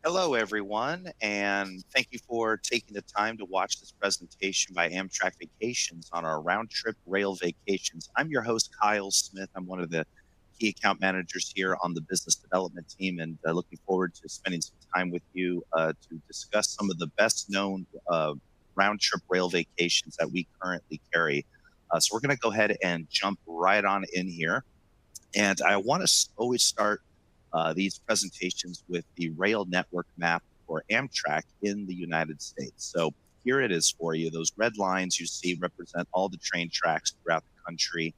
Hello, everyone, and thank you for taking the time to watch this presentation by Amtrak Vacations on our Roundtrip Rail Vacations. I'm your host, Kyle Smith. I'm one of the key account managers here on the business development team, and looking forward to spending some time with you to discuss some of the best known round trip rail vacations that we currently carry. So we're going to go ahead and jump right on in here. And I want to always start these presentations with the rail network map for Amtrak in the United States. So here it is for you. Those red lines you see represent all the train tracks throughout the country.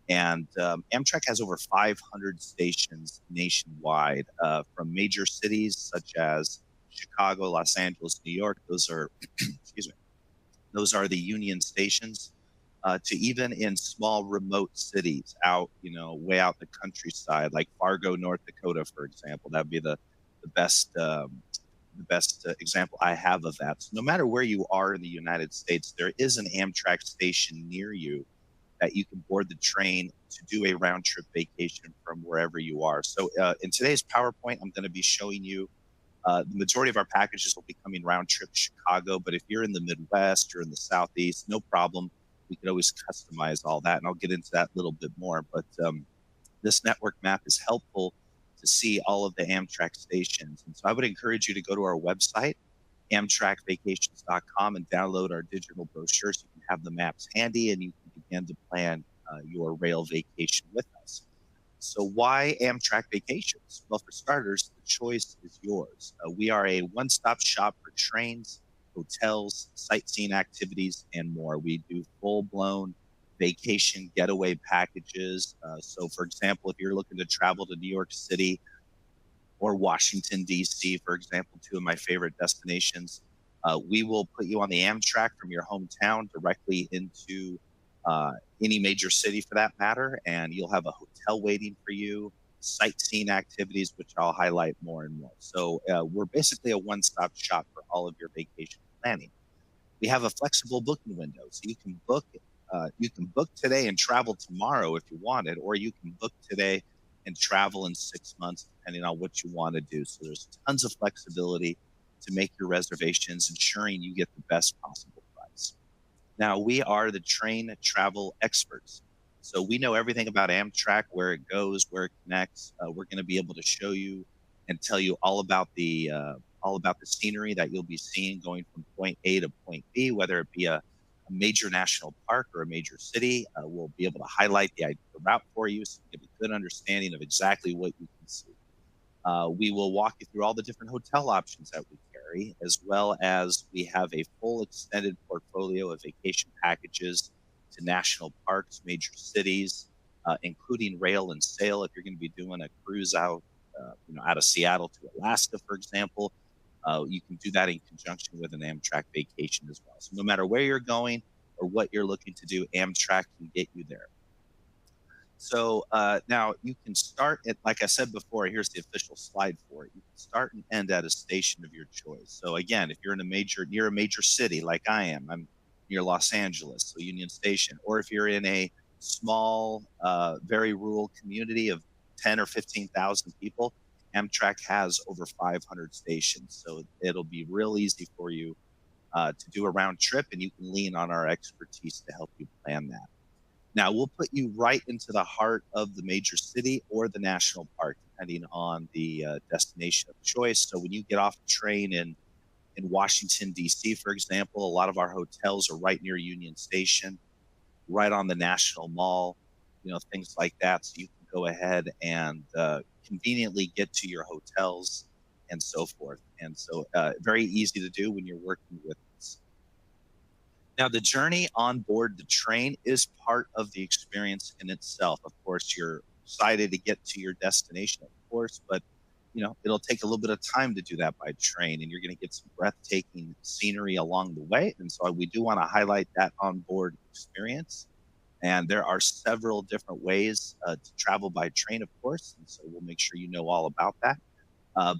And Amtrak has over 500 stations nationwide from major cities such as Chicago, Los Angeles, New York. Those are, excuse me, those are the Union stations to even in small remote cities out, way out the countryside, like Fargo, North Dakota, for example. That'd be the best example I have of that. So no matter where you are in the United States, there is an Amtrak station near you that you can board the train to do a round trip vacation from wherever you are. So in today's PowerPoint, I'm going to be showing you the majority of our packages will be coming round trip to Chicago, but if you're in the Midwest or in the Southeast, no problem. We could always customize all that, and I'll get into that a little bit more. But this network map is helpful to see all of the Amtrak stations. And so I would encourage you to go to our website, amtrakvacations.com, and download our digital brochure so you can have the maps handy and you can begin to plan your rail vacation with us. So why Amtrak Vacations? Well, for starters, the choice is yours. We are a one-stop shop for trains, hotels, sightseeing activities, and more. We do full-blown vacation getaway packages. So for example, if you're looking to travel to New York City or Washington, D.C., for example, two of my favorite destinations, we will put you on the Amtrak from your hometown directly into any major city for that matter, and you'll have a hotel waiting for you, sightseeing activities, which I'll highlight more and more. So we're basically a one-stop shop for all of your vacation planning. We have a flexible booking window, so you can book today and travel tomorrow if you want it, or you can book today and travel in 6 months, depending on what you want to do. So there's tons of flexibility to make your reservations, ensuring you get the best possible price. Now, we are the train travel experts. So we know everything about Amtrak, where it goes, where it connects. We're going to be able to show you and tell you all about the scenery that you'll be seeing going from point A to point B, whether it be a major national park or a major city. We'll be able to highlight the route for you so you get a good understanding of exactly what you can see. We will walk you through all the different hotel options that we carry, as well as we have a full extended portfolio of vacation packages to national parks, major cities, including rail and sail. If you're going to be doing a cruise out, out of Seattle to Alaska, for example, you can do that in conjunction with an Amtrak vacation as well. So no matter where you're going or what you're looking to do, Amtrak can get you there. So now you can start at, like I said before, here's the official slide for it. You can start and end at a station of your choice. So again, if you're near a major city like I am, I'm near Los Angeles, so Union Station, or if you're in a small, very rural community of 10 or 15,000 people, Amtrak has over 500 stations. So it'll be real easy for you to do a round trip, and you can lean on our expertise to help you plan that. Now, we'll put you right into the heart of the major city or the national park, depending on the destination of choice. So when you get off the train in Washington, D.C., for example, a lot of our hotels are right near Union Station, right on the National Mall, things like that. So you can go ahead and conveniently get to your hotels and so forth. And so very easy to do when you're working with us. Now, the journey on board the train is part of the experience in itself. Of course, you're excited to get to your destination, of course, but it'll take a little bit of time to do that by train, and you're going to get some breathtaking scenery along the way. And so we do want to highlight that on board experience. And there are several different ways to travel by train, of course. And so we'll make sure you know all about that.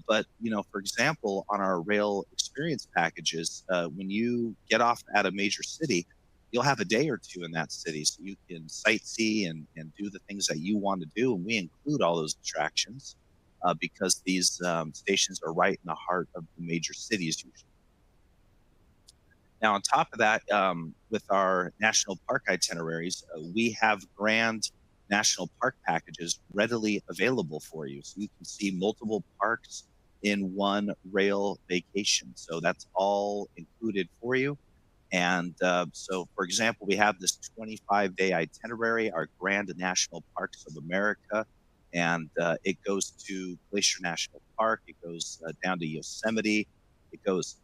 But for example, on our rail experience packages, when you get off at a major city, you'll have a day or two in that city, so you can sightsee and do the things that you want to do. And we include all those attractions. because these stations are right in the heart of the major cities usually. Now, on top of that, with our national park itineraries, we have grand national park packages readily available for you. So you can see multiple parks in one rail vacation. So that's all included for you. And so, for example, we have this 25-day itinerary, our Grand National Parks of America, and it goes to Glacier National Park. It goes down to Yosemite. It goes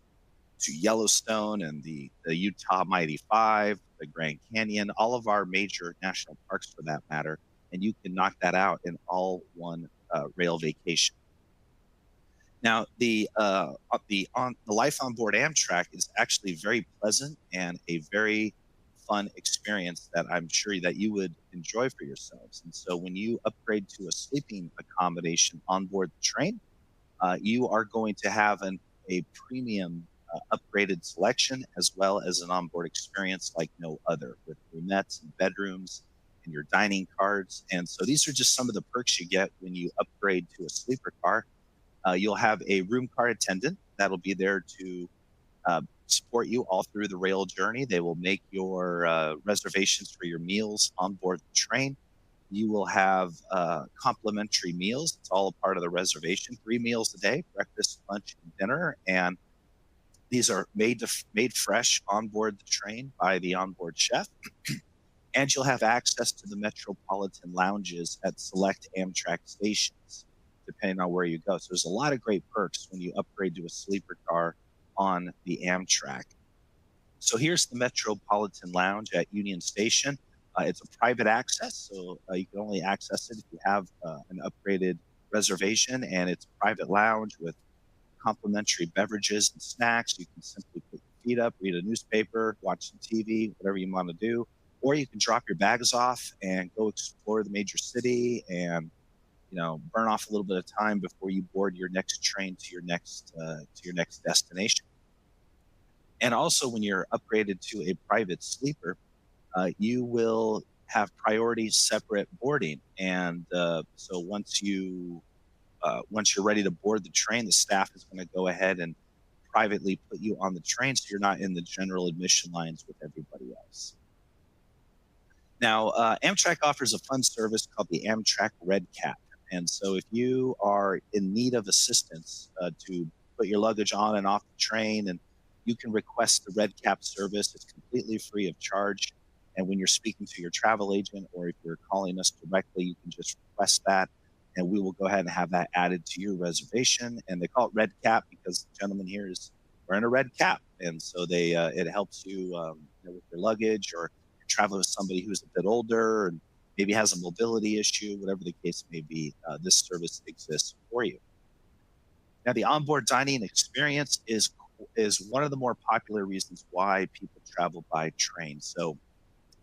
to Yellowstone and the Utah Mighty Five, the Grand Canyon, all of our major national parks for that matter. And you can knock that out in all one rail vacation. Now, the life on board Amtrak is actually very pleasant and a very fun experience that I'm sure that you would enjoy for yourselves. And so, when you upgrade to a sleeping accommodation on board the train, you are going to have a premium upgraded selection as well as an onboard experience like no other, with roomettes and bedrooms and your dining cards. And so, these are just some of the perks you get when you upgrade to a sleeper car. You'll have a room car attendant that'll be there to support you all through the rail journey. They will make your reservations for your meals on board the train. You will have complimentary meals. It's all a part of the reservation. 3 meals a day: breakfast, lunch, and dinner. And these are made fresh on board the train by the onboard chef. And you'll have access to the metropolitan lounges at select Amtrak stations, depending on where you go. So there's a lot of great perks when you upgrade to a sleeper car on the Amtrak. So here's the Metropolitan Lounge at Union Station. It's a private access, so you can only access it if you have an upgraded reservation, and it's a private lounge with complimentary beverages and snacks. You can simply put your feet up, read a newspaper, watch some TV, whatever you want to do. Or you can drop your bags off and go explore the major city and burn off a little bit of time before you board your next train to your next destination. And also, when you're upgraded to a private sleeper, you will have priority separate boarding. And so once you're ready to board the train, the staff is going to go ahead and privately put you on the train, so you're not in the general admission lines with everybody else. Now, Amtrak offers a fun service called the Amtrak Red Cap. And so if you are in need of assistance to put your luggage on and off the train, and you can request the Red Cap service. It's completely free of charge. And when you're speaking to your travel agent, or if you're calling us directly, you can just request that, and we will go ahead and have that added to your reservation. And they call it Red Cap because the gentleman here is wearing a red cap. And so it helps you, with your luggage, or you're traveling with somebody who's a bit older and maybe has a mobility issue, whatever the case may be. This service exists for you. Now, the onboard dining experience is one of the more popular reasons why people travel by train. So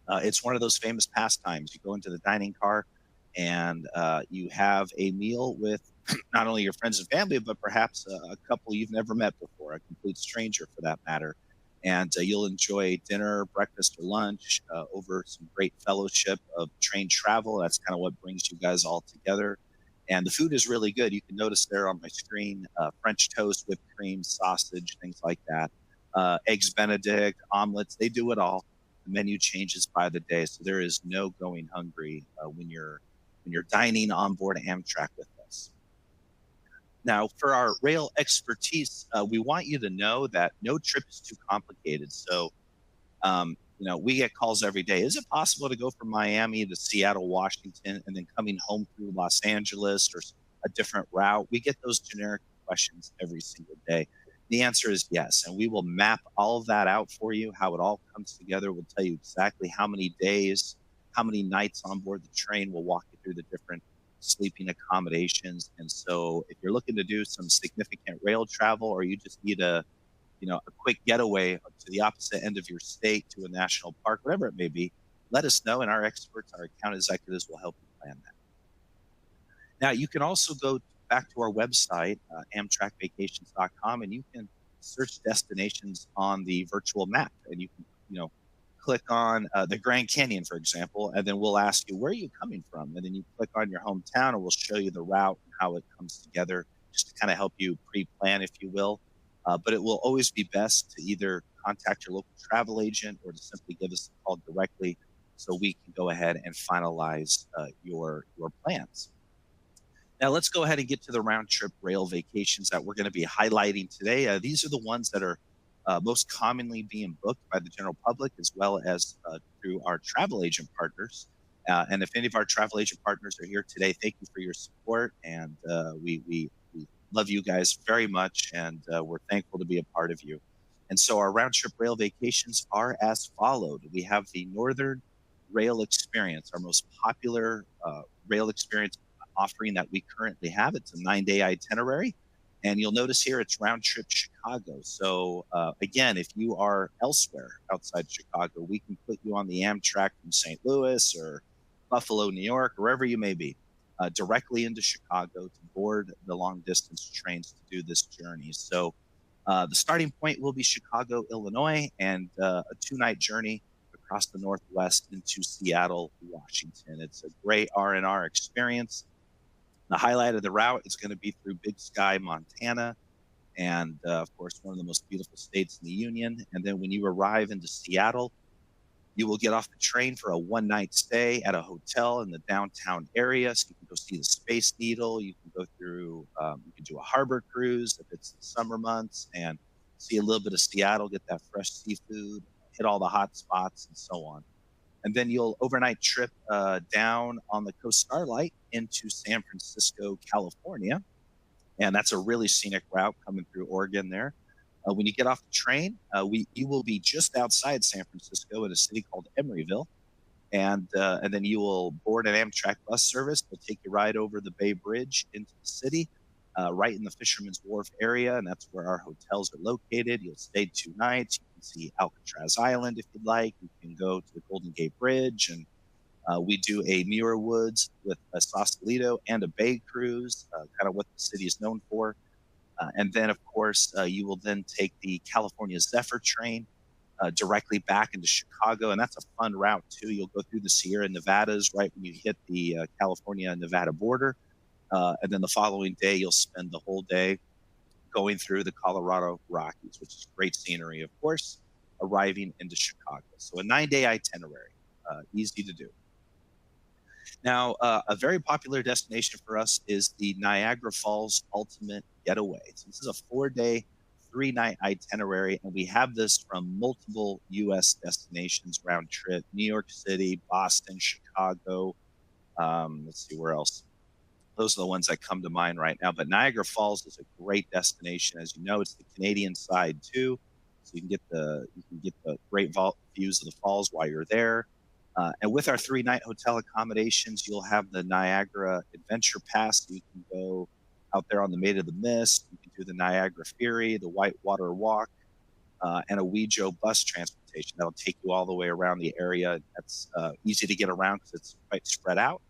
it's one of those famous pastimes. You go into the dining car and you have a meal with not only your friends and family, but perhaps a couple you've never met before, a complete stranger for that matter. And you'll enjoy dinner, breakfast, or lunch over some great fellowship of train travel. That's kind of what brings you guys all together. And the food is really good. You can notice there on my screen, French toast, whipped cream, sausage, things like that. Eggs Benedict, omelets, they do it all. The menu changes by the day, so there is no going hungry when you're dining on board Amtrak with us. Now, for our rail expertise, we want you to know that no trip is too complicated. So, we get calls every day. Is it possible to go from Miami to Seattle, Washington, and then coming home through Los Angeles, or a different route? We get those generic questions every single day. The answer is yes, and we will map all of that out for you, how it all comes together. We'll tell you exactly how many days, how many nights on board the train. We'll walk you through the different sleeping accommodations. And so if you're looking to do some significant rail travel, or you just need a quick getaway to the opposite end of your state to a national park, whatever it may be, let us know, and our experts, our account executives, will help you plan that. Now, you can also go back to our website, amtrakvacations.com, and you can search destinations on the virtual map, and you can, click on the Grand Canyon, for example, and then we'll ask you, where are you coming from? And then you click on your hometown and we'll show you the route and how it comes together, just to kind of help you pre-plan, if you will. But it will always be best to either contact your local travel agent or to simply give us a call directly so we can go ahead and finalize your plans. Now let's go ahead and get to the round trip rail vacations that we're going to be highlighting today. These are the ones that are most commonly being booked by the general public, as well as through our travel agent partners. And if any of our travel agent partners are here today, thank you for your support. And we love you guys very much. And we're thankful to be a part of you. And so our round trip rail vacations are as followed. We have the Northern Rail Experience, our most popular rail experience offering that we currently have. It's a 9-day itinerary. And you'll notice here it's round trip Chicago. So again, if you are elsewhere outside Chicago, we can put you on the Amtrak from St. Louis or Buffalo, New York, wherever you may be, directly into Chicago to board the long distance trains to do this journey. So the starting point will be Chicago, Illinois, and a 2-night journey across the Northwest into Seattle, Washington. It's a great R&R experience. The highlight of the route is going to be through Big Sky, Montana, and of course, one of the most beautiful states in the Union. And then when you arrive into Seattle, you will get off the train for a 1-night stay at a hotel in the downtown area. So you can go see the Space Needle. You can go through, you can do a harbor cruise if it's the summer months and see a little bit of Seattle, get that fresh seafood, hit all the hot spots, and so on. And then you'll overnight trip down on the Coast Starlight into San Francisco, California. And that's a really scenic route coming through Oregon there. When you get off the train, you will be just outside San Francisco in a city called Emeryville. And then you will board an Amtrak bus service. They'll take you right over the Bay Bridge into the city, right in the Fisherman's Wharf area. And that's where our hotels are located. You'll stay 2 nights. You can see Alcatraz Island if you'd like. You can go to the Golden Gate Bridge. And we do a Muir Woods with a Sausalito and a bay cruise, kind of what the city is known for. And then, of course, you will then take the California Zephyr train directly back into Chicago. And that's a fun route, too. You'll go through the Sierra Nevadas right when you hit the California-Nevada border. And then the following day, you'll spend the whole day going through the Colorado Rockies, which is great scenery, of course, arriving into Chicago. So a 9-day itinerary, easy to do. Now, a very popular destination for us is the Niagara Falls Ultimate Getaway. So this is a 4-day, 3-night itinerary, and we have this from multiple U.S. destinations round trip: New York City, Boston, Chicago. Let's see, where else? Those are the ones that come to mind right now. But Niagara Falls is a great destination. As you know, it's the Canadian side too, so you can get the great views of the falls while you're there. And with our 3-night hotel accommodations, you'll have the Niagara Adventure Pass. So you can go out there on the Maid of the Mist. You can do the Niagara Ferry, the Whitewater Walk, and a Wejo bus transportation that'll take you all the way around the area. That's easy to get around because it's quite spread out.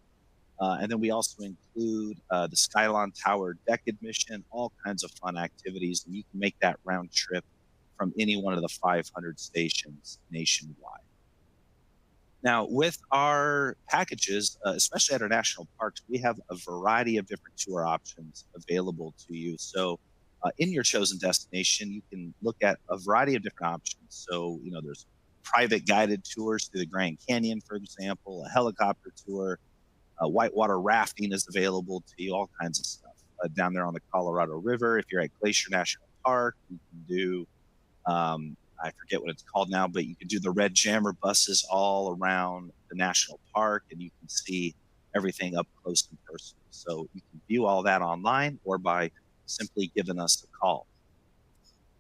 And then we also include the Skylon Tower deck admission, all kinds of fun activities. And you can make that round trip from any one of the 500 stations nationwide. Now, with our packages, especially at our national parks, we have a variety of different tour options available to you. So in your chosen destination, you can look at a variety of different options. So, there's private guided tours through the Grand Canyon, for example, a helicopter tour, whitewater rafting is available to you, all kinds of stuff. Down there on the Colorado River, if you're at Glacier National Park, you can do I forget what it's called now, but you can do the Red Jammer buses all around the national park, and you can see everything up close and personal. So you can view all that online or by simply giving us a call.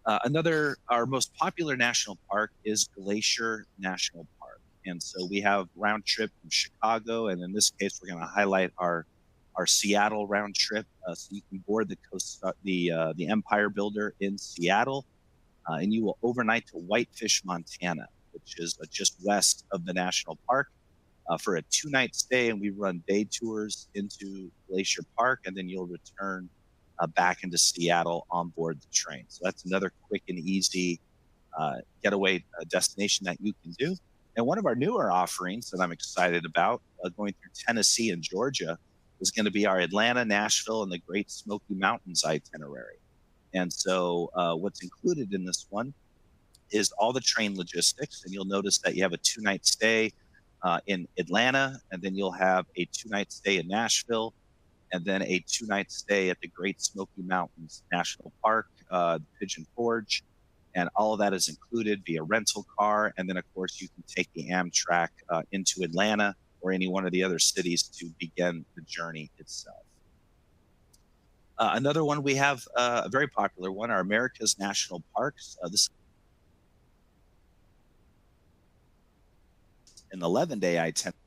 Our most popular national park is Glacier National Park. And so we have round trip from Chicago, and in this case, we're going to highlight our Seattle round trip. So you can board the Empire Builder in Seattle. And you will overnight to Whitefish, Montana, which is just west of the national park, for a 2-night stay. And we run day tours into Glacier Park, and then you'll return back into Seattle on board the train. So that's another quick and easy getaway destination that you can do. And one of our newer offerings that I'm excited about, going through Tennessee and Georgia, is going to be our Atlanta, Nashville, and the Great Smoky Mountains itinerary. And so, what's included in this one is all the train logistics. And you'll notice that you have a 2 night stay in Atlanta, and then you'll have a 2 night stay in Nashville, and then a 2 night stay at the Great Smoky Mountains National Park, the Pigeon Forge. And all of that is included via rental car. And then, of course, you can take the Amtrak into Atlanta or any one of the other cities to begin the journey itself. Another one we have, a very popular one, are America's National Parks. This is an 11-day itinerary.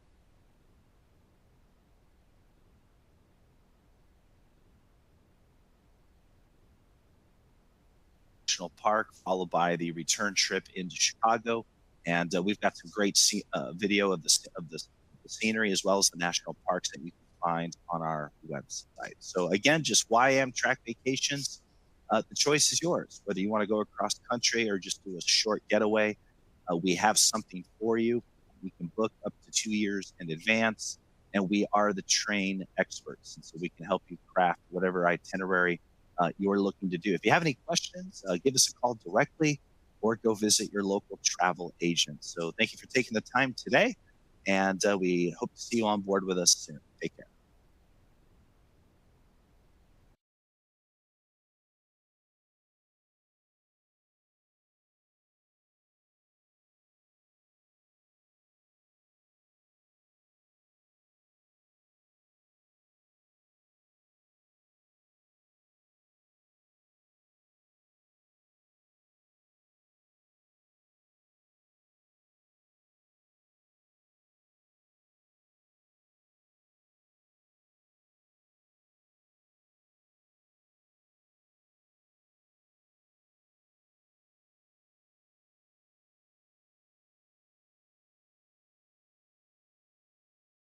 National Park, followed by the return trip into Chicago. And we've got some great video of the scenery as well as the national parks that you can find on our website. So again, just why Amtrak Vacations? The choice is yours. Whether you want to go across country or just do a short getaway, we have something for you. We can book up to 2 years in advance, and we are the train experts. And so we can help you craft whatever itinerary you're looking to do. If you have any questions, give us a call directly or go visit your local travel agent. So thank you for taking the time today, and we hope to see you on board with us soon. Take care.